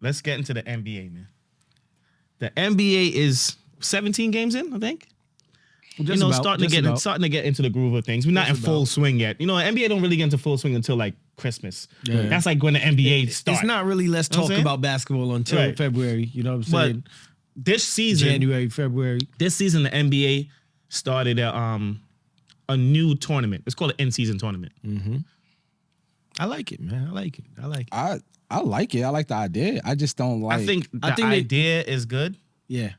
let's get into the NBA, man. The NBA is 17 games in, I think. Starting to get into the groove of things. We're not in full swing yet. NBA don't really get into full swing until like Christmas. Yeah. That's like when the NBA starts. It's not really let's talk about basketball until February. You know what I'm saying? But this season, January, February. This season, the NBA started a new tournament. It's called an in-season tournament. Mm-hmm. I like it, man. I like it. I like it. I like the idea. I just don't like. I think the idea is good. Yeah.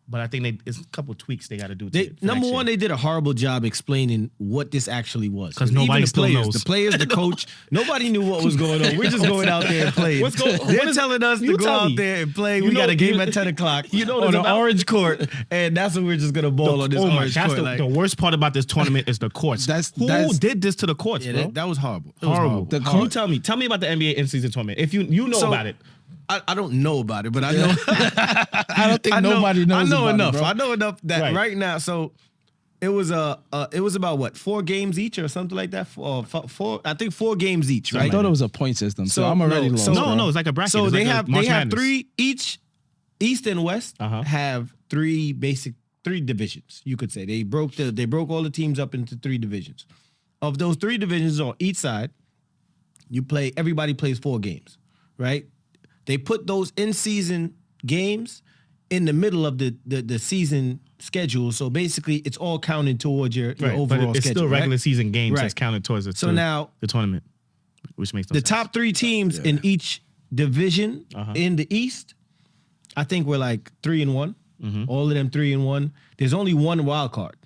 But I think it's a couple tweaks they got to do. Number one, they did a horrible job explaining what this actually was. Because nobody still knows. The players, the coach, nobody knew what was going on. We're just going out there and playing. They're telling us to go out there and play. We got a game at 10 o'clock on an orange court, and that's what we're just going to ball on this orange court. That's the worst part about this tournament is the courts. Who did this to the courts, bro? That was horrible. Horrible. You tell me about the NBA in-season tournament. If you know about it. I don't know about it, but I know. I don't think nobody knows. I know about enough. It, bro. I know enough that right now. So it was about what 4 games each or something like that. Four, I think 4 games each. Right. I thought it was a point system. So I'm already lost. No, it's like a bracket. So they have 3 each. East and West have 3 divisions. You could say they broke all the teams up into 3 divisions. Of those 3 divisions on each side, everybody plays 4 games, right? They put those in-season games in the middle of the season schedule, so basically it's all counted towards your overall schedule. It's still regular season games that's counted towards it. So now the tournament, which makes no sense. Top 3 teams in each division in the East, I think we're like 3-1. Mm-hmm. All of them 3-1. There's only 1 wild card.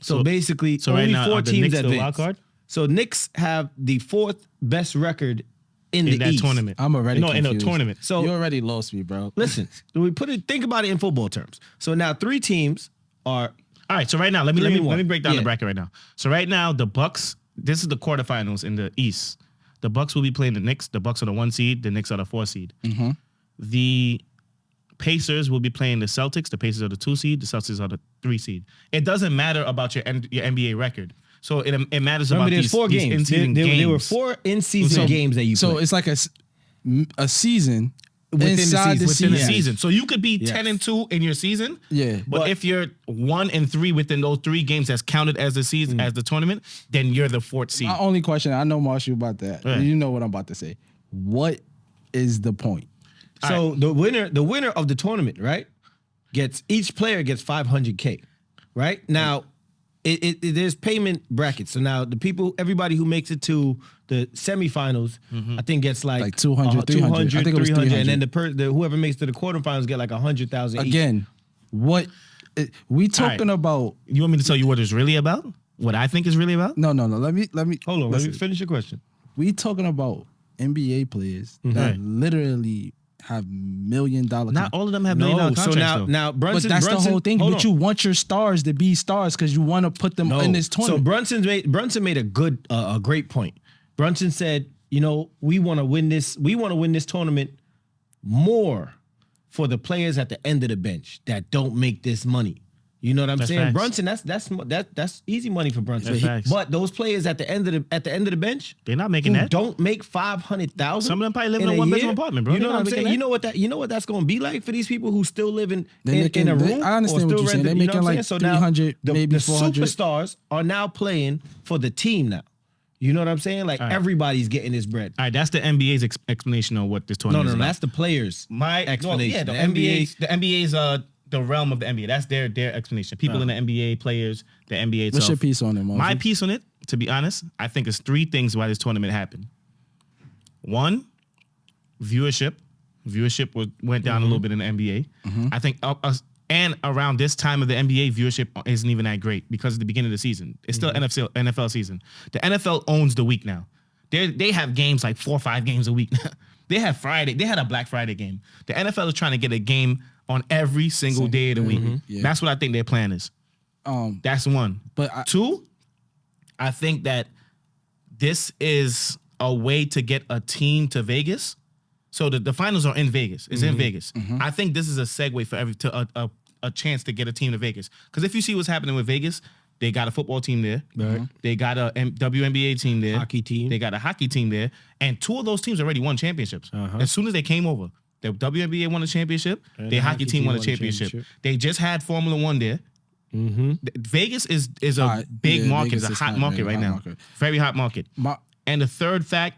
So basically, only right now, 4 teams advance. Wild card? So Knicks have the 4th best record in the that East. Tournament. I'm already confused. In a tournament. So you already lost me, bro. Listen, think about it in football terms. So now 3 teams are. All right. So right now, let me break down the bracket right now. So right now, the Bucks. This is the quarterfinals in the East. The Bucks will be playing the Knicks. The Bucks are the 1 seed. The Knicks are the 4 seed. Mm-hmm. The Pacers will be playing the Celtics. The Pacers are the 2 seed. The Celtics are the 3 seed. It doesn't matter about your NBA record. So it matters about there's 4 games. in-season games. There were 4 in-season games that you played. So it's like a season within the season. So you could be 10-2 in your season. Yeah. But if you're 1-3 within those 3 games that's counted as the season, as the tournament, then you're the 4th seed. My only question, I know Marshall about that. Right. You know what I'm about to say. What is the point? So the winner of the tournament, right, each player gets $500K, right? Now, there's payment brackets. So now everybody who makes it to the semifinals, I think gets like 200, 300. I think it was 300. And then whoever makes it to the quarterfinals get like 100,000 each. Again, what we talking about? You want me to tell you what it's really about? What I think is really about? No. Let me hold on. Let me finish your question. We talking about NBA players that literally have $1 million. Not all of them have $1 million contracts. So now Brunson. But that's the whole thing. But you want your stars to be stars because you want to put them in this tournament. So Brunson made a great point. Brunson said, we want to win this. We want to win this tournament more for the players at the end of the bench that don't make this money. You know what I'm saying? Facts. Brunson, that's easy money for Brunson. But those players at the end of the bench, they're not making that. Don't make $500,000. Some of them probably live in a 1-bedroom apartment, bro. You know what I'm saying? You know what that's going to be like for these people who still live in a room. I understand what you're saying. They're making like 300, maybe 400. The superstars are now playing for the team now. You know what I'm saying? Like everybody's getting this bread. All right, that's the NBA's explanation of what this tournament is about. No, that's the players' explanation. The NBA's the realm of the NBA. That's their explanation. People in the NBA, players, the NBA itself. What's your piece on it, Marshall? My piece on it, to be honest, I think it's 3 things why this tournament happened. 1, viewership. Viewership went down a little bit in the NBA. I think and around this time of the NBA, viewership isn't even that great because at the beginning of the season. It's still NFL season. The NFL owns the week now. They have games like 4 or 5 games a week. They have Friday. They had a Black Friday game. The NFL is trying to get a game on every single day of the week. Yeah. That's what I think their plan is. That's 1. But 2, I think that this is a way to get a team to Vegas. So the finals are in Vegas. It's in Vegas. I think this is a segue for a chance to get a team to Vegas. Because if you see what's happening with Vegas, they got a football team there. Right. They got a WNBA team there. Hockey team. They got a hockey team there. And 2 of those teams already won championships. As soon as they came over. The WNBA won a championship. And Their hockey team won a championship. They just had Formula One there. Mm-hmm. Vegas is a big market. Vegas It's a hot market right now. Very hot market. And the third fact,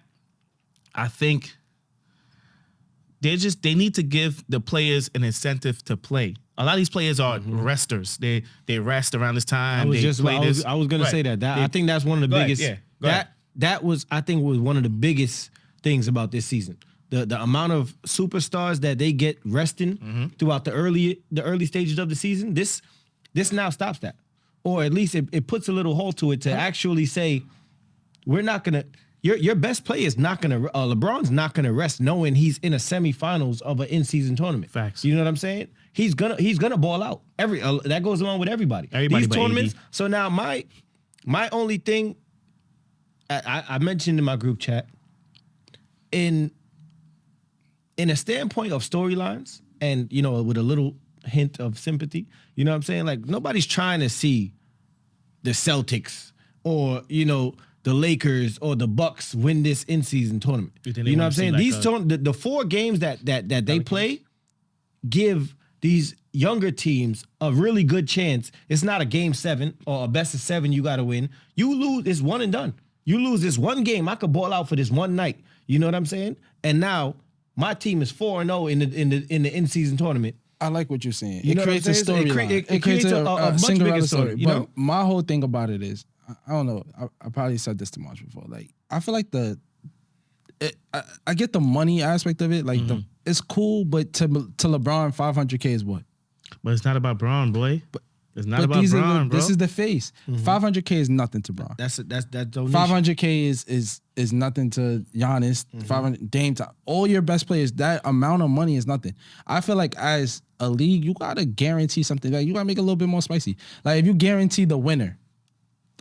I think they need to give the players an incentive to play. A lot of these players are resters. They rest around this time. I was going to say that. I think that's one of the biggest. That was one of the biggest things about this season. The amount of superstars that they get resting throughout the early stages of the season. This now stops that, or at least it puts a little halt to it to actually say, we're not gonna. Your best player is not gonna. LeBron's not gonna rest, knowing he's in a semifinals of an in-season tournament. Facts. You know what I'm saying? He's gonna ball out. That goes along with everybody. These tournaments. AD. So now my only thing, I mentioned in my group chat, in a standpoint of storylines, and with a little hint of sympathy, you know what I'm saying? Like, nobody's trying to see the Celtics or the Lakers or the Bucks win this in-season tournament. You know what I'm saying? These the 4 games that they play give these younger teams a really good chance. It's not a game 7 or a best of 7 you got to win. You lose, it's one and done. You lose this one game, I could ball out for this one night. You know what I'm saying? And now my team is 4-0 in the in-season tournament. I like what you're saying. It creates a storyline. It creates a much bigger story. But my whole thing about it is, I don't know. I probably said this to March before. Like, I feel like I get the money aspect of it. Like, it's cool, but to LeBron, 500K is what? But it's not about Braun, boy. It's not about Braun, bro. This is the face. 500K is nothing to Braun. That's donation. 500K is nothing to Giannis. 500 Dame. All your best players. That amount of money is nothing. I feel like as a league, you gotta guarantee something. Like, you gotta make it a little bit more spicy. Like, if you guarantee the winner,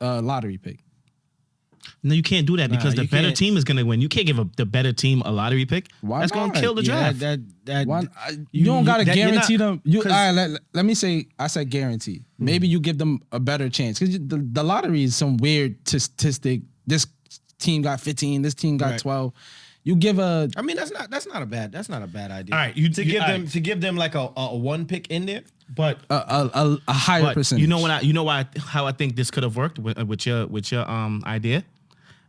lottery pick. No, you can't do that because the better team is going to win. You can't give the better team a lottery pick. Why That's going to kill the draft. You don't got to guarantee them. All right, let me say, I said guarantee. Maybe you give them a better chance. Because the lottery is some weird statistic. This team got 15. This team got 12. You give a. I mean, that's not a bad idea. All right, to give them like a 1 pick in there, but a higher percentage. How I think this could have worked with your idea.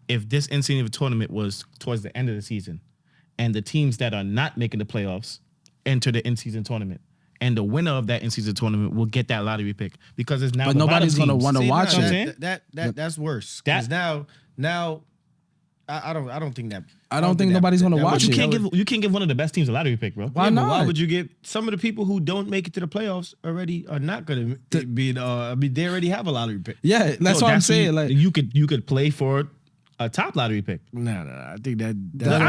If this in-season tournament was towards the end of the season, and the teams that are not making the playoffs enter the in-season tournament, and the winner of that in-season tournament will get that lottery pick because it's now. But nobody's going to want to watch it. That's worse. Because now. I don't think that. I don't think nobody's going to watch it. You can't give one of the best teams a lottery pick, bro. Why not? Why would you give some of the people who don't make it to the playoffs already are not going to be? They already have a lottery pick. Yeah, that's what I'm saying. Like, you could play for a top lottery pick. No. I think that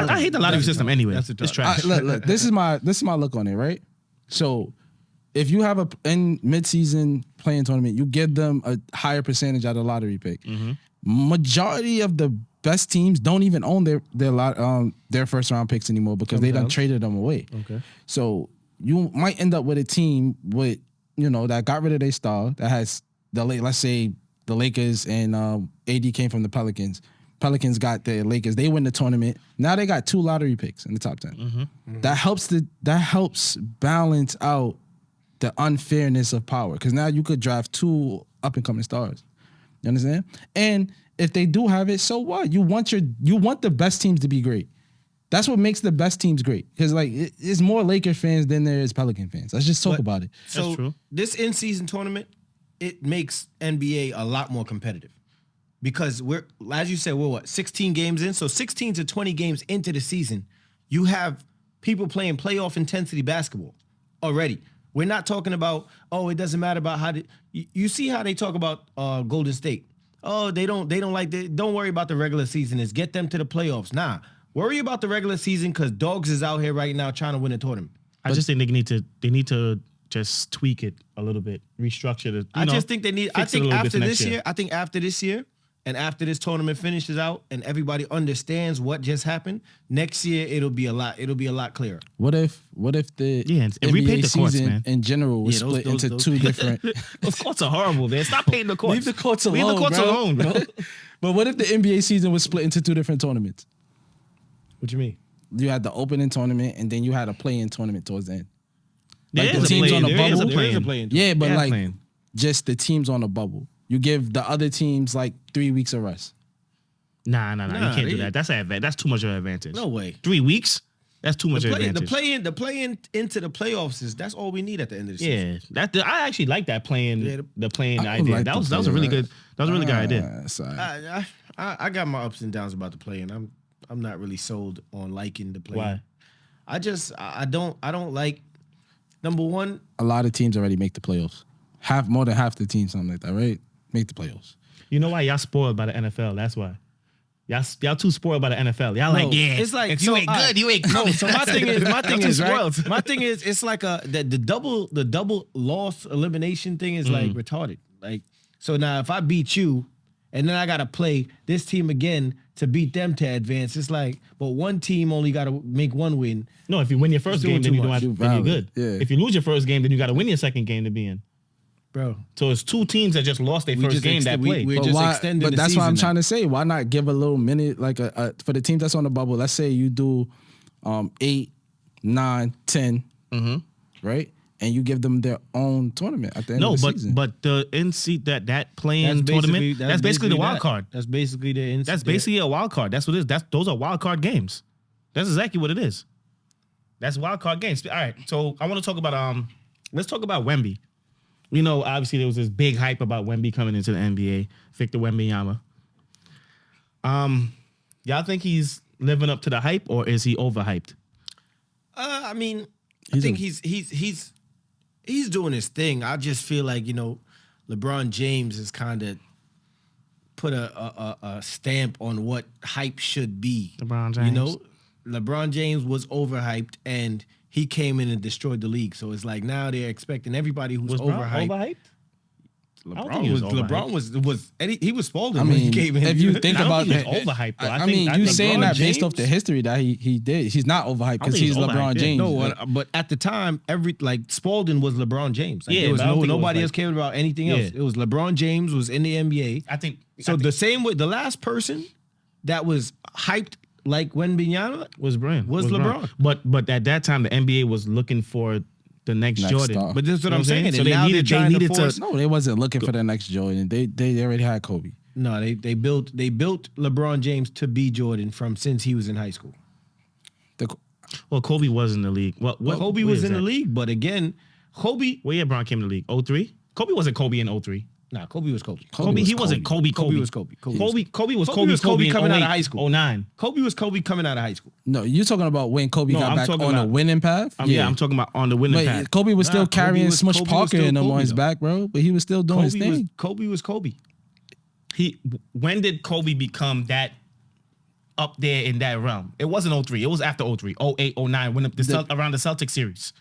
I hate the lottery system anyway. It's trash. Look, this is my look on it, right? So, if you have in mid-season playing tournament, you give them a higher percentage out of lottery pick. Majority of the best teams don't even own their first round picks anymore because they done traded them away. Okay. So you might end up with a team with that got rid of their star that has let's say the Lakers and AD came from the Pelicans. Pelicans got the Lakers. They win the tournament. Now they got 2 lottery picks in the top 10. That helps balance out the unfairness of power because now you could draft 2 up and coming stars. You understand? And if they do have it, so what? You want the best teams to be great. That's what makes the best teams great. Because it's more Laker fans than there is Pelican fans. Let's just talk about it. So that's true. This in-season tournament, it makes NBA a lot more competitive. Because we're, as you said, we're 16 games in? So 16 to 20 games into the season, you have people playing playoff intensity basketball already. We're not talking about, it doesn't matter about how you see how they talk about Golden State. They don't don't worry about the regular season. It's get them to the playoffs. Nah, worry about the regular season because dogs is out here right now trying to win a tournament. I just think they need to just tweak it a little bit, restructure it. I think after this year, and after this tournament finishes out and everybody understands what just happened, next year it'll be a lot clearer. What if the NBA season in general was split into 2 different? Those courts are horrible, man. Stop painting the courts. Leave the courts alone, bro. But what if the NBA season was split into 2 different tournaments? What you mean? you had the opening tournament, and then you had a play-in tournament towards the end. There Like is the a teams play-in. on the There is a bubble. play-in. Yeah, but Yeah, like play-in. just the teams on the bubble. You give the other teams like 3 weeks of rest. Nah. You Nah, can't do they- that. That's too much of an advantage. No way. 3 weeks? That's too much of an The advantage. play-in into the playoffs that's all we need at the end of the season. Yeah, I actually like that playing. Yeah, the playing I idea. like that the was a really play-in. good. That was a really good idea. Sorry. I got my ups and downs about the play-in. I'm not really sold on liking the play-in. Why? I don't like. Number one, A lot of teams already make the playoffs. More than half the teams, something like that, right? Make the playoffs. You know why y'all spoiled by the NFL? That's why. Y'all too spoiled by the NFL. Y'all No, like, yeah, it's like, if so, you ain't all good, right. you ain't no. coming. So my thing is, spoiled. right? My thing is, it's like the double loss elimination thing is like retarded. Like, so now if I beat you, and then I gotta play this team again to beat them to advance, it's like, but one team only gotta make one win. No, if you win your first Doing game, then too you don't much. have, then you're good. Yeah. If you lose your first game, then you got to win your second game to be in. Bro, So it's two teams that just lost their first game that played. we're just extending but the that's what I'm season trying to say. Why not give a little minute, like for the team that's on the bubble? Let's say you do 8, 9, 10, right? And you give them their own tournament at the end No, of the but season. but the NC that playing That's tournament, that's basically the wild that. card. That's basically the That's basically a wild card. That's what it is. Those are wild card games. That's exactly what it is. That's wild card games. All right. So I want to talk about let's talk about Wemby. You know, obviously there was this big hype about Wemby coming into the NBA, Victor Wembanyama. Y'all think he's living up to the hype, or is he overhyped? I mean, I think he's doing his thing. I just feel like, LeBron James has kind of put a stamp on what hype should be. LeBron James. LeBron James was overhyped and he came in and destroyed the league. So it's like now they're expecting everybody who's Was Bron overhyped. overhyped? I don't think he was LeBron was he was Spalding I when he mean, came in. if you think I don't about think that, he's overhyped. Though. I mean, you think saying LeBron that based James- off the history that he did. He's not overhyped because think he's he's LeBron overhyped, yeah. James. No, but at the time, Spalding was LeBron James. Like, Yeah, there was but I don't think it was nobody like- else cared about anything Yeah. else. It was LeBron James was in the NBA. I think The same way, the last person that was hyped like Wembanyama was Bron. was LeBron. But at that time, the NBA was looking for the next Jordan. star. But this is what You know I'm saying. So And they now needed, they're trying they needed to force. No, they wasn't looking for the next Jordan. They already had Kobe. No, they built LeBron James to be Jordan from since he was in high school. Well, Kobe was in the league. What Kobe where was is in the that? league, but again, Kobe. What year Bron came in the league? 03? Kobe wasn't Kobe in 03. Nah, Kobe was Kobe. Kobe was He wasn't Kobe. Kobe was Kobe. Kobe was Kobe Kobe. was Kobe in coming out of 08, high school. 09. Kobe was Kobe coming out of high school. No, you're talking about when Kobe No, got I'm back talking on a about- winning path. Yeah, I'm talking about on the winning But path. Kobe was still Nah, carrying Smush Kobe was Parker still and them on Kobe, his though. back, bro. But he was still doing his thing. Kobe was Kobe. When did Kobe become that up there in that realm? It wasn't 03. It was after 03, 08, 09, when around the Celtics series.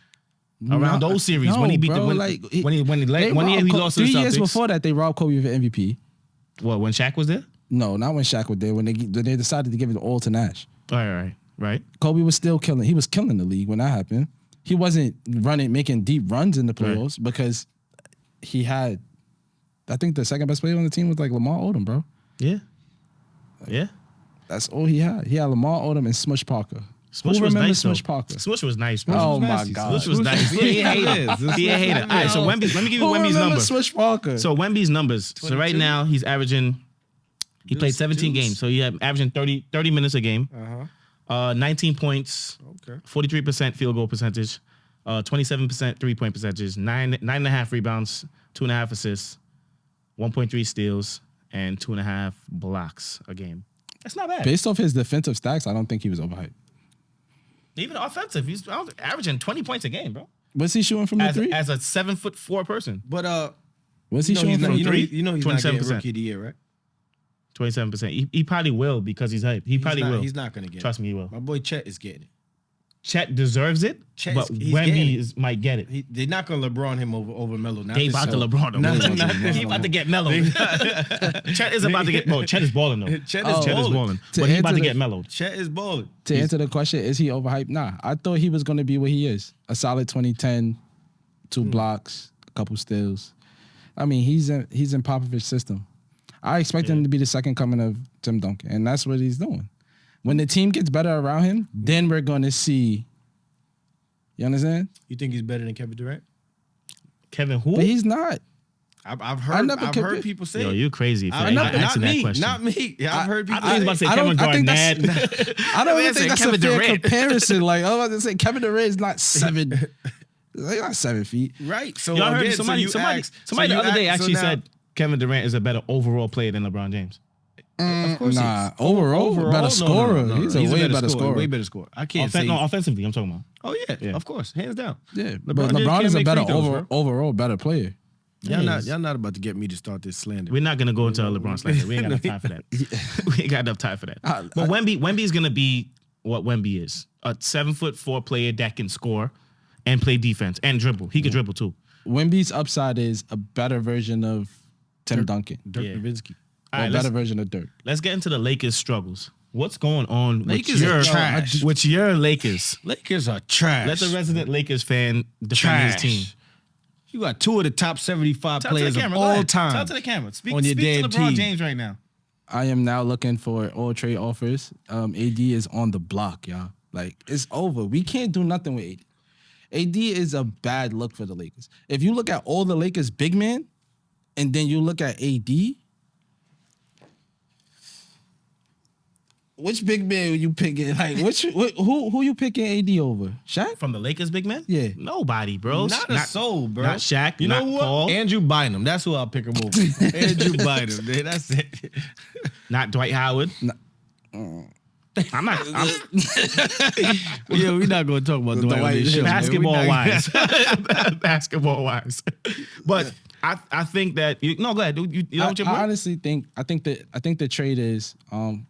Around those series when he beat bro, the like, when he they one year robbed he Kobe- lost to the 3 Celtics. years before that, they robbed Kobe of an MVP. What, when Shaq was there? No, not when Shaq was there. When they decided to give it all to Nash. All right. Kobe was still killing. He was killing the league when that happened. He wasn't making deep runs in the playoffs because he had. I think the second best player on the team was like Lamar Odom, bro. Yeah. That's all he had. He had Lamar Odom and Smush Parker. Smush Who was remembers nice, Smush though. Parker? Smush was nice, bro. Oh my nasty. God. Smush was nice. He a hater. He a hater. All right, so Wemby, let me give you Who Wemby's remembers numbers. Smush Parker? So Wemby's numbers. So right 22? now he's averaging. He played 17 games, so he averaging 30 minutes a game. 19 points. Okay. 43% field goal percentage. 27% 3-point percentage. 9.5 rebounds. 2.5 assists. 1.3 steals and 2.5 blocks a game. That's not bad. Based off his defensive stats, I don't think he was overhyped. Even offensive, he's averaging 20 points a game, bro. Was he shooting from the three? As a 7'4" person. But Was he shooting from he's three? he's not getting 27%. rookie of the year, right? 27%. He probably will because he's hyped. He probably will. He's not gonna get Trust it. me, he will. My boy Chet is getting it. Chet deserves it, Chet but is- he's getting Wemby might get it. They're not gonna LeBron him over Melo. They about to LeBron him. He about to get Melo. Chet is about to get. Well, Chet is balling though. Chet Oh. is Chet is balling. balling, To but he about answer to the- get Melo. Chet is balling. To answer the question, is he overhyped? Nah. I thought he was going to be what he is. A solid 2010, 2 blocks, a couple steals. I mean, he's in Popovich's system. I expect him to be the second coming of Tim Duncan, and that's what he's doing. When the team gets better around him, then we're going to see. You understand? You think he's better than Kevin Durant? Kevin who? But he's not. I've heard people say. Yo, you crazy. Not asking that me. question. Not me. Yeah, I've heard people. I was about to say Kevin Garnett. I don't even think that's Kevin a fair Durant. comparison. Like, I was about to say, Kevin Durant is not 7. Like, not 7 feet. Right. So Y'all heard again, somebody the other day actually said Kevin Durant is a better overall player than LeBron James. Of course, overall, better scorer. No. He's a way better scorer. Way better scorer. I can't say. No, offensively, I'm talking about. Oh yeah, of course, hands down. Yeah, but LeBron LeBron is a can't better make free throws, overall better player. Y'all not about to get me to start this slander. We're not gonna go into LeBron slander. We ain't got enough time for that. We ain't got enough time for that. But Wemby's gonna be what Wemby is: a 7'4" player that can score and play defense and dribble. He can dribble too. Wemby's upside is a better version of Tim Duncan. Dirk Nowitzki. A better version of Dirk. Let's get into the Lakers' struggles. What's going on Lakers are trash. with your Lakers? Lakers are trash. Let the resident Lakers fan defend his team. You got 2 of the top 75 Tell players to the camera, of go all ahead. time. Tell to the camera. Speak on your to damn LeBron team. James right now. I am now looking for all trade offers. AD is on the block, y'all. Like, it's over. We can't do nothing with AD. AD is a bad look for the Lakers. If you look at all the Lakers big men, and then you look at AD, which big man are you picking? Like, who you picking AD over? Shaq? From the Lakers big man? Yeah. Nobody, bro. Not a soul, bro. Not Shaq. You not know what? Paul. Andrew Bynum. That's who I'll pick him over. Andrew Bynum. Man, that's it. Not Dwight Howard. I'm not. Yeah, we're not going to talk about Dwight on this show. Basketball wise. Basketball wise. But I think that go ahead. You know what your I point? honestly think the trade is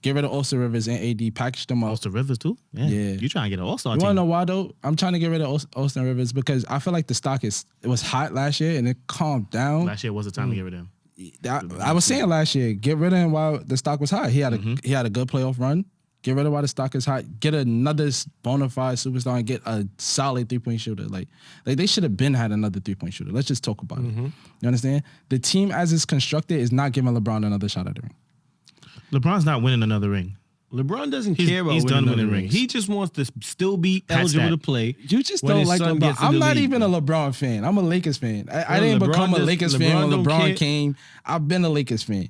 get rid of Austin Rivers and AD, package them up. Austin Rivers too? Yeah. You trying to get an all-star You team. want to know why though? I'm trying to get rid of Austin Rivers because I feel like the stock it was hot last year and it calmed down. Last year was the time to get rid of him. I was saying last year, get rid of him while the stock was hot. He had a good playoff run. Get rid of while the stock is hot. Get another bona fide superstar and get a solid 3-point shooter. Like they should have had another 3-point shooter. Let's just talk about it. You understand? The team as it's constructed is not giving LeBron another shot at the ring. LeBron's not winning another ring. LeBron doesn't care about he's done winning winning rings. He just wants to still be eligible to play. You just when don't his like son LeBron. gets in I'm the not league, even man. a LeBron fan. I'm a Lakers fan. I didn't become a Lakers fan when LeBron came. I've been a Lakers fan.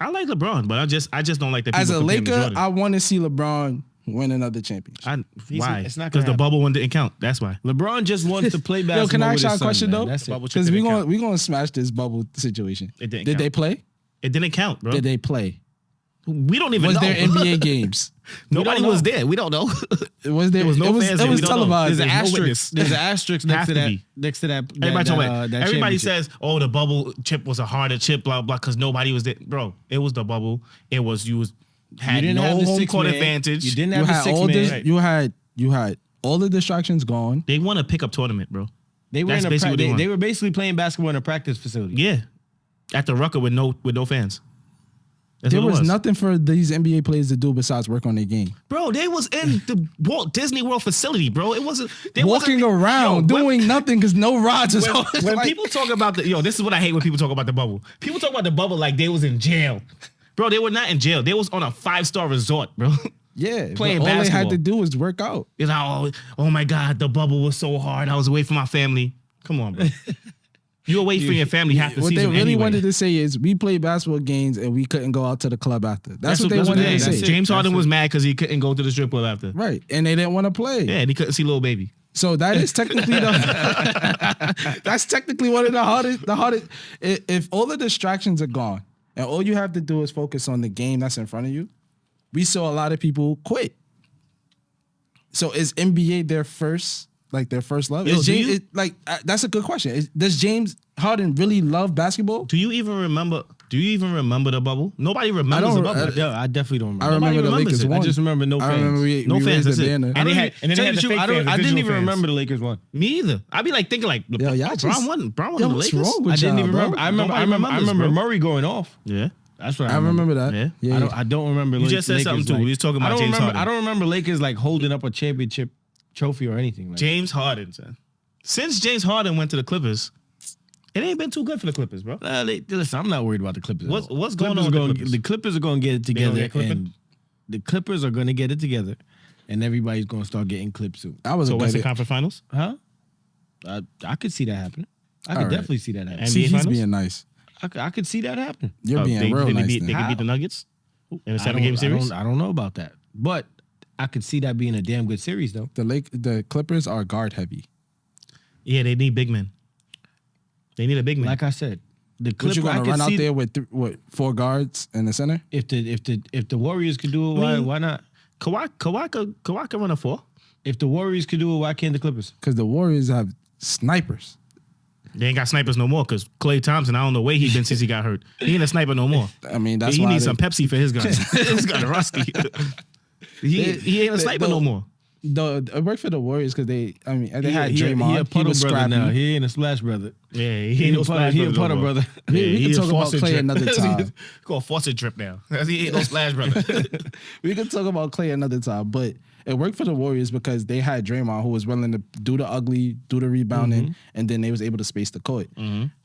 I like LeBron, but I just don't like that people As a compare him to Laker, Jordan. I want to see LeBron win another championship. Why? It's not Because gonna the bubble one didn't count. That's why. LeBron just wants to play basketball. Yo, can I with ask y'all his a son, question man. though? That's it. Bubble chip Because didn't we're count. gonna smash this bubble situation. It didn't Did count. they play? It didn't count, bro. Did they play? We don't even Was know. there NBA games? Nobody was there. We don't know. Was there? There was no fans there. It was We don't know. televised. There's an There's no asterisk. witness. There's an asterisk next Have to to that. be. Next to that. Everybody championship. says, "Oh, the bubble chip was a harder chip," blah blah, because nobody was there. Bro, it was the bubble. It was you had didn't no have the home six court man. advantage. You didn't You have the had 6 all man. this. You had all the distractions gone. They won a pickup tournament, bro. They were That's in a basically what they want. they were basically playing basketball in a practice facility. Yeah, at the Rucker with no fans. That's There what it was nothing for these NBA players to do besides work on their game. Bro, they was in the Walt Disney World facility, bro. It wasn't Walking around, doing nothing because no rods is on. When Like, people talk about this is what I hate when people talk about the bubble. People talk about the bubble like they was in jail. Bro, they were not in jail. They was on a 5-star resort, bro. yeah, playing but all they had basketball. to do was work out. You know, oh my God, the bubble was so hard. I was away from my family. Come on, bro. You away from your family half the What season they really anyway. wanted to say is we played basketball games and we couldn't go out to the club after. That's what they that's wanted it to is. say. James Harden was mad because he couldn't go to the strip club after. Right, and they didn't want to play. Yeah, and he couldn't see little baby. So that is technically that's technically one of the hardest. If all the distractions are gone and all you have to do is focus on the game that's in front of you, we saw a lot of people quit. So is NBA their first love? Yo, Is James, that's a good question. Does James Harden really love basketball? Do you even remember the bubble? Nobody remembers the bubble. I definitely don't remember. I remember the remembers Lakers it. won. I just remember no fans. I remember we No fans, raised that's the it. banner. And they had the fake fans, I the didn't digital even fans. remember the Lakers won. Me either. I'd be like thinking like, Yo, y'all just- Brown won the what's Lakers. wrong with I didn't y'all, even bro? remember. I Nobody remembers, remember bro. Murray going off. Yeah. That's what I remember that. Yeah. Yeah. I don't remember. You just said Lakers, something too. like- We was talking about I don't James remember. Harden. I don't remember Lakers like holding up a championship trophy or anything. Like James Harden, son. Since James Harden went to the Clippers, it ain't been too good for the Clippers, bro. listen, I'm not worried about the Clippers. What's at all. going on with the Clippers? The Clippers are going to get it They gonna together. get clipping? And the Clippers are gonna get it together, and everybody's gonna start getting clipped soon. I was So a Western good. Conference Finals. Huh? I could see that happening. I could All right. definitely see that happening. And See, NBA he's Finals? being nice. I could see that happening. You're being they, real they nice. beat, then. they could How? beat the Nuggets in a I 7-game series. I don't know about that, but I could see that being a damn good series though. The Clippers are guard heavy. Yeah, they need big men. They need a big man. Like I said, the But Clippers. you I gonna could run out see there with 4 guards in the center? if the Warriors could do it, why not? Kawhi could run a 4. If the Warriors could do it, why can't the Clippers? Because the Warriors have snipers. They ain't got snipers no more because Klay Thompson, I don't know where he been since he got hurt. He ain't a sniper no more. I mean, that's he why needs they- some Pepsi for his guns. His gun rusty. he ain't a sniper no more. It worked for the Warriors because they had He Draymond. a puddle was brother scrappy. now. He ain't a splash brother. Yeah, he ain't no splash He a brother no puddle more. brother. We can he a talk about faucet Klay drip. another time. Called faucet drip now. He ain't no splash brother. We can talk about Klay another time, but it worked for the Warriors because they had Draymond who was willing to do the ugly, do the rebounding, and then they was able to space the court.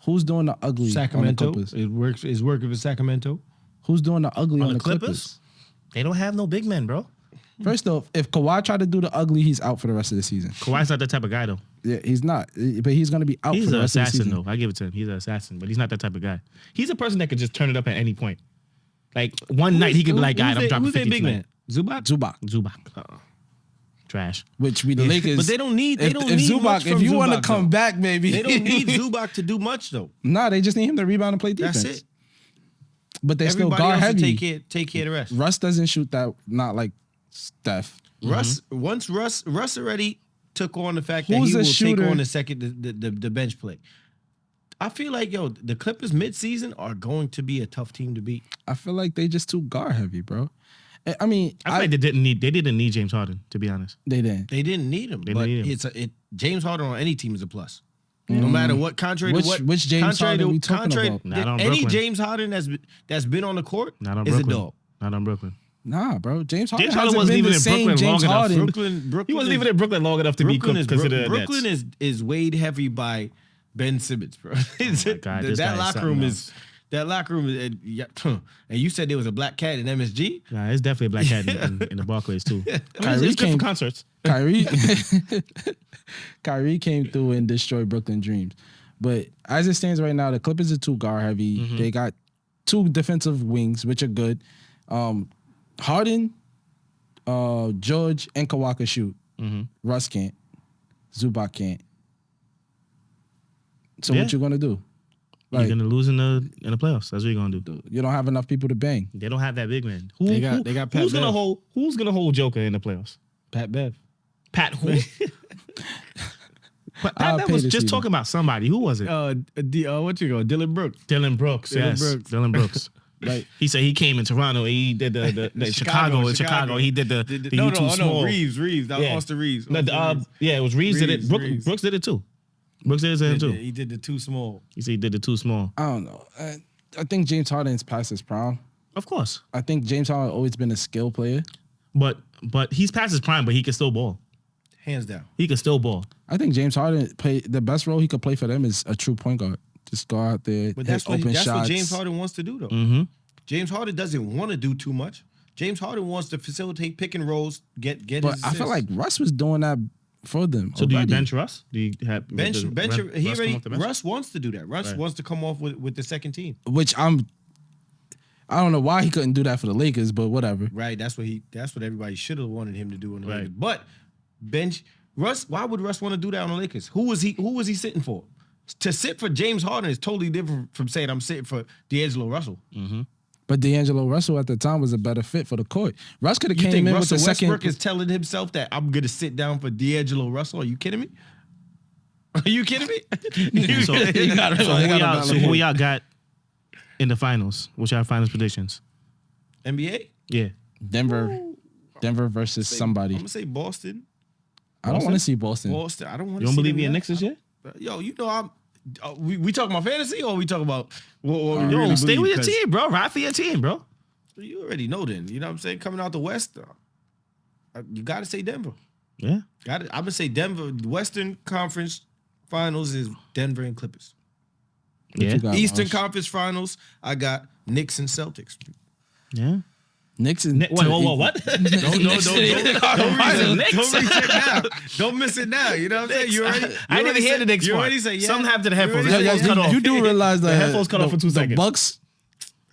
Who's doing the ugly Sacramento. on the Clippers? It works. It's working for Sacramento. Who's doing the ugly on, On the the Clippers? Clippers, they don't have no big men, bro. First off, if Kawhi tried to do the ugly, he's out for the rest of the season. Kawhi's not that type of guy though. Yeah, he's not, but he's going to be out He's for the an rest of the assassin season. though. I give it to him. He's an assassin, but he's not that type of guy. He's a person that could just turn it up at any point. Like one night he could be like, "God, I'm dropping Who's their 50 big tonight." man? Zubac. Zubac, Trash. which we the Lakers. But they don't need. They if, don't if need Zubac, much if from you want to Zubac, come though. back, baby, They don't need Zubac to do much though. Nah, they just need him to rebound and play defense. That's it. But they still Everybody guard else will heavy. take care of the rest. Russ doesn't shoot that. Not like Steph. Russ already took on the fact that Who's he a will shooter? take on the bench play. I feel like the Clippers midseason are going to be a tough team to beat. I feel like they just too guard heavy, bro. I mean, I feel like they didn't need James Harden, to be honest. they didn't. They didn't need him, They but didn't need him. James Harden on any team is a plus. No matter what, contrary to what Which James Harden we talking about? Not on any Brooklyn. James Harden that's been on the court Not on is Brooklyn. a dog. Not on Brooklyn. Nah, bro. James Harden James Harden hasn't wasn't been even the in same Brooklyn James long enough. Harden. Brooklyn He wasn't is, even in Brooklyn long enough to be Brooklyn is considered Brooklyn Nets. is weighed heavy by Ben Simmons, bro. God, this guy is that locker something room else. is that locker room is, and you said there was a black cat in MSG. Nah, it's definitely a black cat in the Barclays too. I mean, Kyrie it's good came- for concerts. Kyrie came through and destroyed Brooklyn Dreams. But as it stands right now, the Clippers are too guard heavy. They got 2 defensive wings, which are good. Harden, George, and Kawhi can shoot. Russ can't. Zubac can't. So Yeah. what you gonna do? You're gonna lose in the playoffs. That's what you're gonna do. You don't have enough people to bang. They don't have that big man. They got Pat who's gonna Bev. hold Joker in the playoffs? Pat Bev. Pat who? Pat I'll Bev pay was to just see talking about somebody. Who was it? What you go? Dylan Brooks. Dylan Brooks. Dylan Yes, Brooks. Dylan Brooks. Like He said he came in Toronto. He did the Chicago. In Chicago, he did the no, you too small. Reeves. That was Yeah. Austin Reeves. No, Austin Reeves. yeah, it was Reeves did it. Reeves. Brooks did it too. Brooks did it to him too. He did the too small. He said he did the too small. I don't know. I think James Harden's past his prime. Of course, I think James Harden always been a skill player. but he's past his prime. But he can still ball. Hands down. He can still ball. I think James Harden the best role he could play for them is a true point guard. Just go out there, But hit that's open what shots. James Harden wants to do, though. Mm-hmm. James Harden doesn't want to do too much. James Harden wants to facilitate pick and rolls, get But his I feel assists. like Russ was doing that for them. So do you already. bench Russ? Do you have bench. Russ He come already. off the bench? Russ wants to do that. Russ Right. wants to come off with the second team. Which I don't know why he couldn't do that for the Lakers, but whatever. Right. That's what everybody should have wanted him to do on the Right. Lakers. But bench Russ. Why would Russ want to do that on the Lakers? Who was he sitting for? To sit for James Harden is totally different from saying I'm sitting for D'Angelo Russell. But D'Angelo Russell at the time was a better fit for the court. Russ could have You came think in Russell with the second. Westbrook is telling himself that I'm gonna sit down for D'Angelo Russell? Are you kidding me? Are you kidding me? So, who y'all got in the finals? What's your finals predictions? NBA? Yeah. Denver versus somebody. I'm gonna say Boston. I don't want to see Boston. Boston. I don't want to. You don't believe in Knicks this year? Yo, you know I'm. We talking about fantasy or we talking about what we Yo, really stay believe? with your 'Cause team, bro. Ride for your team, bro. You already know then. You know what I'm saying? Coming out the West, you got to say Denver. Yeah. I'm gonna say Denver. The Western Conference Finals is Denver and Clippers. What Yeah. you got, Eastern Marsh? Conference Finals, I got Knicks and Celtics. Yeah. Knicks and Whoa, what? Don't reset now. Don't miss it now. You know what I'm saying? You already. I didn't even hear the Knicks You part. already say yeah. Something happened to the headphones. You The headphones cut off. You do realize that The headphones cut off for 2 seconds. The Bucks.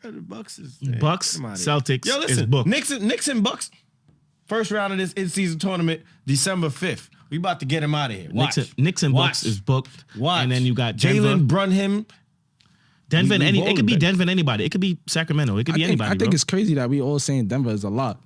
The Bucks is Bucks, Celtics Yo, listen, is booked. Knicks and Bucks. First round of this in-season tournament, December 5th. We about to get him out of here. Watch. Knicks and Bucks is booked. Watch. And then you got Denver. Jalen Brunham. Denver, We it could be bowling, Denver and anybody. It could be Sacramento. It could be anybody. I think bro. it's crazy that we all saying Denver is a lot.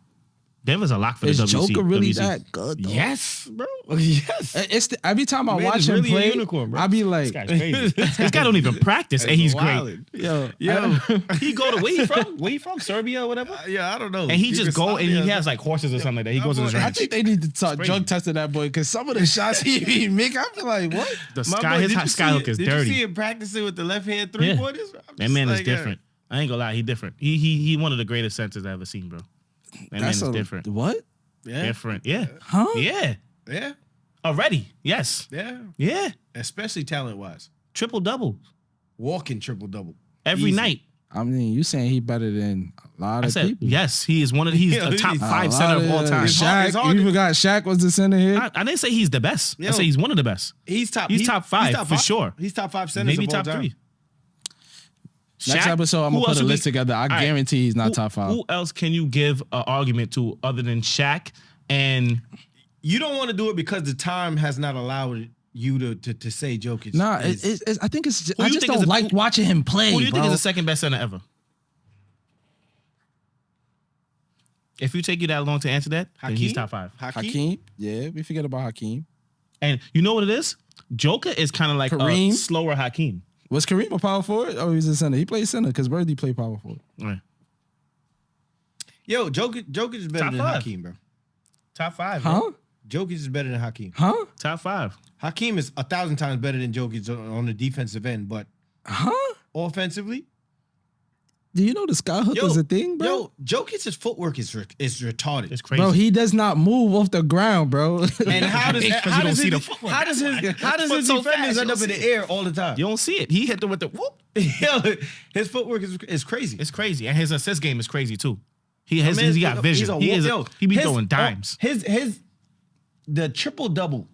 Denver's a lock for Is the WC. Joker really WC. that good? Though? Yes, bro. Yes. It's every time I Man watch is him really a play, unicorn, bro. I be This like, guy's crazy. This guy don't even practice, and he's great. Wildin'. yo, He go to where he from? Where he from? Serbia or whatever. Yeah, I don't know. And he just go and he has like horses or something like that. He goes to his I ranch. think they need to start crazy. drug testing that boy because some of the shots he be making, I feel like, what? The My sky, boy, his did you skyhook see is it? dirty. Did you see him practicing with the left hand three-pointers? That man is different. I ain't gonna lie, he different. He one of the greatest centers I've ever seen, bro. That man is different. What? Yeah. Different. Yeah. Huh? Yeah. Yeah. Already. Yes. Yeah. Yeah. Especially talent-wise. Triple double Walking triple-double. every Easy. night. I mean, you saying he better than a lot I of said people. yes. He's he's Yeah, a top he's- five A center lot of all time. It's hard Shaq, you to- forgot Shaq was the center here. I didn't say he's the best. I Yo. say he's one of the best. He's top five, for sure. He's top 5 centers Maybe of all top time. 3. Next Shaq, episode, I'm who gonna put else a would list be- together. I All right. guarantee he's not top 5. Who else can you give an argument to other than Shaq? And You don't want to do it because the time has not allowed you to say Jokic. Nah, is- I think it's. Who I you just think don't is a- like watching him play. who do you think bro. is the second best center ever? If you take you that long to answer that, then he's top 5. Hakeem? Yeah, we forget about Hakeem. And you know what it is? Joker is kind of like a Kareem? slower Hakeem. Was Kareem a power forward? Oh, he's a center. He played center because Birdie played power forward. Right. Yo, Jokic is better Top than 5. Hakeem, bro. Top 5. Huh? Man. Jokic is better than Hakeem. Huh? Top 5. Hakeem is 1,000 times better than Jokic on the defensive end, but Huh? offensively, Do you know the skyhook is a thing, bro? Yo, Jokic's footwork is retarded. It's crazy. Bro, he does not move off the ground, bro. And how does Because you how don't does see the his, footwork. how does his how does Foot his so defenders fast, end you up in don't the see air all the time? You don't see it. He hit them with the whoop. Yo, his footwork is crazy. It's crazy. And his assist game is crazy too. He got He's vision. He be throwing dimes. The triple double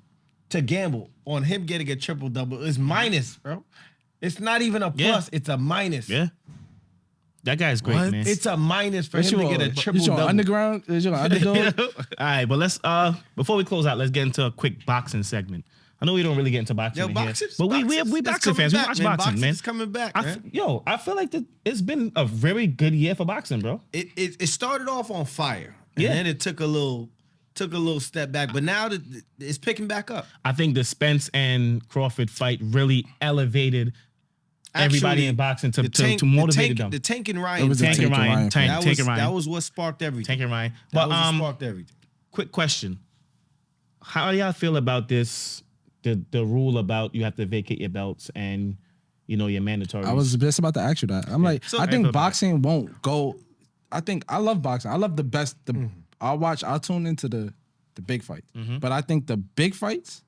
to gamble on him getting a triple double is minus, bro. It's not even a plus. Yeah. It's a minus. Yeah. That guy's great, What? man. It's a minus for What him you to get a on? triple You on double. underground? Is you on underdog? All right, but let's before we close out, let's get into a quick boxing segment. I know we don't really get into boxing Yo, in here, boxing, but we boxing fans. We watch boxing, man. It's coming back, man. I feel like it's been a very good year for boxing, bro. It started off on fire, and Yeah. then it took a little step back, but now it's picking back up. I think the Spence and Crawford fight really elevated everybody in boxing to motivate them. The Tank and It Ryan. was a thing, Tank and Ryan fight. that was what sparked everything. Tank and Ryan. That But was what sparked everything. quick question: how do y'all feel about this? The rule about you have to vacate your belts and your mandatory. I was just about to ask you that. I'm like, So- I I feel think bad. boxing won't go. I love boxing. I love the best. I'll tune into the big fights. But I think the big fights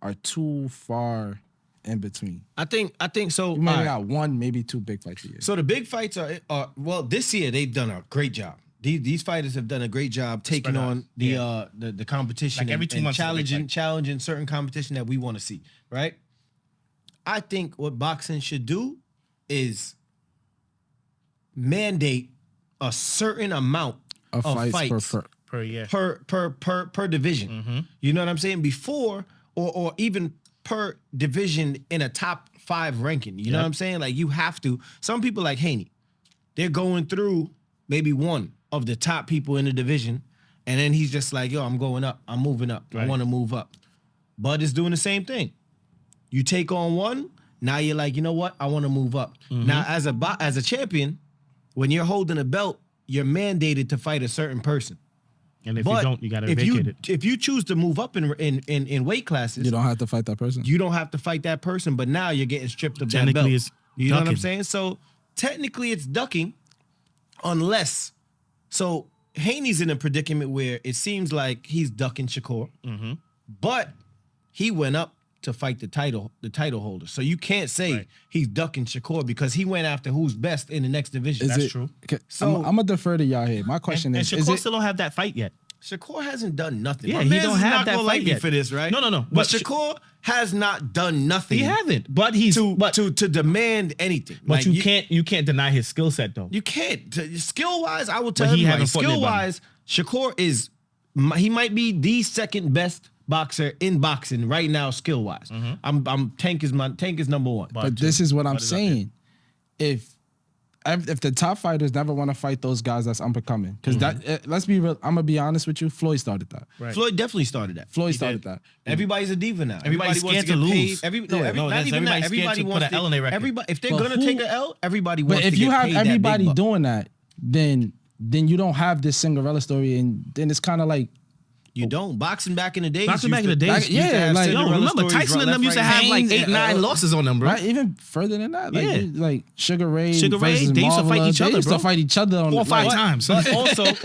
are too far in between. I think so. You maybe all right. got one, maybe 2 big fights a year. So the big fights are well, this year they've done a great job. These fighters have done a great job taking Spread out. on the competition Like every and, 2 and months is a big fight. challenging certain competition that we want to see, right? I think what boxing should do is mandate a certain amount Of fights per year. per division. You know what I'm saying? Before or even per division in a top 5 ranking. You know what I'm saying? Like you have to. Some people like Haney, they're going through maybe one of the top people in the division, and then he's just like, yo, I'm going up. I'm moving up. I Right. want to move up. Bud is doing the same thing. You take on one, now you're like, you know what? I want to move up. Now, as a champion, when you're holding a belt, you're mandated to fight a certain person. And if But you don't, you got to if vacate it. if you choose to move up in weight classes, You don't have to fight that person. you don't have to fight that person. But now you're getting stripped of that Technically, belt. it's You know what I'm ducking. saying? So technically, it's ducking, unless. So Haney's in a predicament where it seems like he's ducking Shakur, but he went up to fight the title holder. So you can't say he's ducking Shakur because he went after who's best in the next division. That's true. So I'm gonna defer to y'all here. My question And is Shakur still don't have that fight yet. Shakur hasn't done nothing. Yeah, My he man's don't have not that gonna fight like me yet. for this, right? No. But But Shakur has not done nothing. He haven't, but he's to demand anything. But you can't deny his skill set though. You can't. Skill wise, I will tell But he you. haven't fought Skill wise, Shakur he might be the second best boxer in boxing right now, skill wise. Tank is number one. But this is what I'm saying. If the top fighters never want to fight those guys that's up and coming, because let's be real, I'm gonna be honest with you. Floyd started that. Right. Floyd definitely started that. Floyd started that. Everybody's a diva now. Everybody's Everybody scared to lose. Not even everybody's that. scared Everybody to put wants an L in their record. Everybody, if they're But gonna take an L, everybody wants But to if you get have paid that big everybody buck. doing that, then you don't have this Cinderella story, and then it's kind of like. You don't. Boxing back in the days. Boxing back in the days, like, yeah, like, yo, remember Tyson and them used to have like 8-9 losses on them, bro. Right, even further than that. Like, Yeah. like Sugar Ray, Sugar Ray, versus they used to fight Marvelous. each other, They used bro. to fight each other on 4 or 5 times. But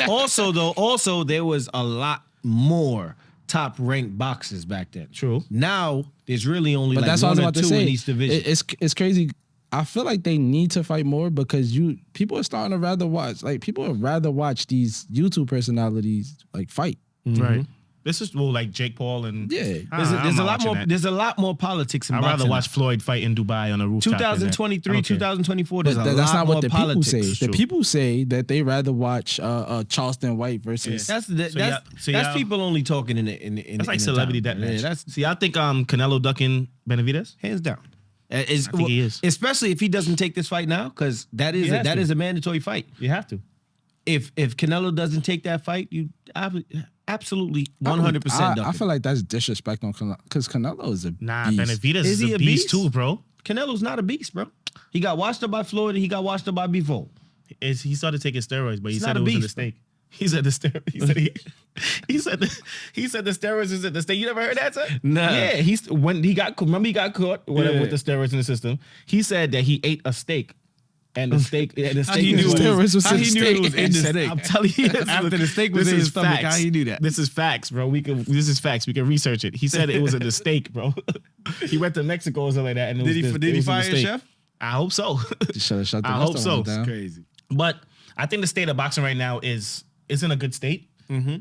also there was a lot more top ranked boxers back then. True. Now there's really only But like that's what I was one or about to two say. in each division. It's crazy. I feel like they need to fight more because people are starting to rather watch. Like people would rather watch these YouTube personalities like fight. Right. This is like Jake Paul and Yeah. There's a lot more politics in I'd boxing. rather watch Floyd fight in Dubai on a rooftop. 2023, 2024. But There's a that's lot not more what the politics. people say. The people say that they rather watch Charleston White versus. That's y'all- people only talking in That's like celebrity deathmatch. See, I think Canelo ducking Benavidez. hands down. I think he is. Especially if he doesn't take this fight now, because that He has to. is a mandatory fight. You have to. If Canelo doesn't take that fight, you absolutely 100% I feel like that's disrespect on Canelo because Canelo is a Nah, beast. Benavidez Is is he a a beast beast? too, bro. Canelo's not a beast, bro. He got washed up by Floyd and he got washed up by Bivol. He started taking steroids, but he He's said not it a was a beast, mistake. He said the steroids. He said the steroids is a mistake. You never heard that, sir? Nah. Yeah, he got caught with the steroids in the system. He said that he ate a steak. And the steak, How he is knew what- steroids was how in he the knew it was steak. in the Said- steak. I'm telling you, After the steak was in his stomach, how he knew that? This is facts, bro. This is facts. We can research it. He said it was in the steak, bro. He went to Mexico or something like that. And it was Did it he was in the fire his steak. chef? I hope so. Should have shut the I hope restaurant so. down. Crazy. But I think the state of boxing right now is in a good state. Mm-hmm.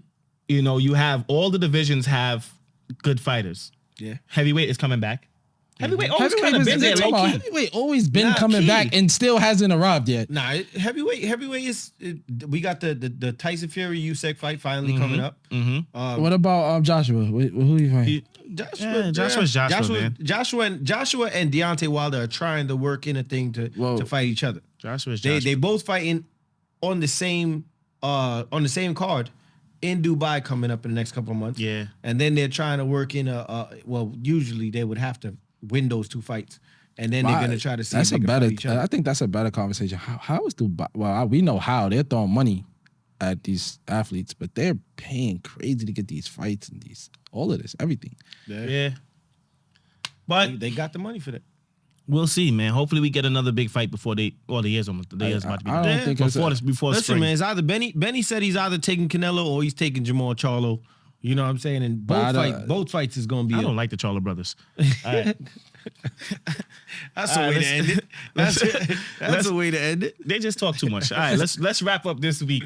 You know, you have all the divisions have good fighters. Yeah. Heavyweight is coming back. Heavyweight always Heavyweight kind of was- been there, they talk about low-key. Heavyweight always been Nah, coming key. back and still hasn't arrived yet. Nah, heavyweight is. We got the Tyson Fury Usyk fight finally coming up. Mm-hmm. What about Joshua? Who you fighting? Joshua's Joshua, man. Joshua and Deontay Wilder are trying to work in a thing to fight each other. Joshua's They Joshua. both fighting on the same card in Dubai coming up in the next couple of months. Yeah. And then they're trying to work in usually they would have to win those two fights. And then they're gonna try to see That's if they a can better. fight each other. I think that's a better conversation. How is Dubai? Well, we know how they're throwing money at these athletes, but they're paying crazy to get these fights and all of this, everything. Yeah. But They got the money for that. we'll see, man. Hopefully we get another big fight before the year's almost. The year's about to be I done. don't think it's before Listen, spring. man, it's either Benny said he's either taking Canelo or he's taking Jamal Charlo. You know what I'm saying? And both fights is gonna be. I don't like the Charlo brothers. All right. That's All the right, way to end it. That's the way to end it. They just talk too much. All right, let's wrap up this week.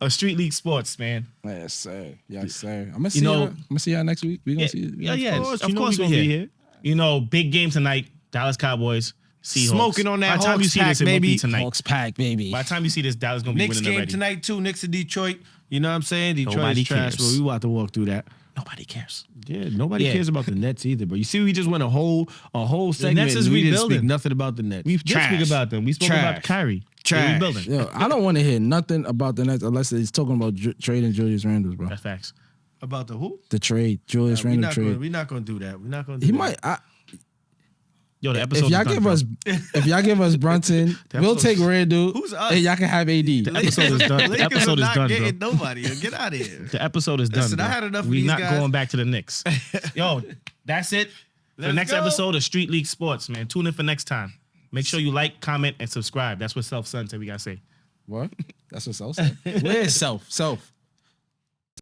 Street League Sports, man. Yes, sir. Yes, sir. I'm gonna see. know- I'm gonna see y'all next week. We gonna see. Yeah. Of course, Of you know course we we're gonna be here. here. You know, big game tonight. Dallas Cowboys. Seahawks. Smoking on that By the time you Hawks see pack, this, it won't be baby. tonight. Hawks pack, baby. By the time you see this, Dallas gonna be Knicks winning game already. tonight too. Knicks in Detroit. You know what I'm saying? Detroit Nobody is trash, cares. but we about to walk through that. Nobody cares. Yeah, nobody Yeah. cares about the Nets either. But you see, we just went a whole segment. Nets is and we didn't rebuilding. speak nothing about the Nets. We did Trash. speak about them. We spoke Trash. about Kyrie. Trash. They're rebuilding. Yo, I don't want to hear nothing about the Nets unless it's talking about trading Julius Randle, bro. That's facts. About the who? The trade, Julius We're Randle not trade. We're not gonna do that. We're not gonna do He that. might. Yo, the episode If y'all is done, give bro. us, if y'all give us Brunson, we'll take Randle. Who's us? And y'all can have AD. The episode is done. The Lakers episode are is not done, getting bro. nobody. Get out of here. The episode is done. Listen, I bro. had enough of We're these not guys. going back to the Knicks. Yo, that's it. For the Let's next go. episode of Street League Sports, man. Tune in for next time. Make sure you like, comment, and subscribe. That's what Self Son said we gotta say. What? That's what Self said. Where's Self? Self.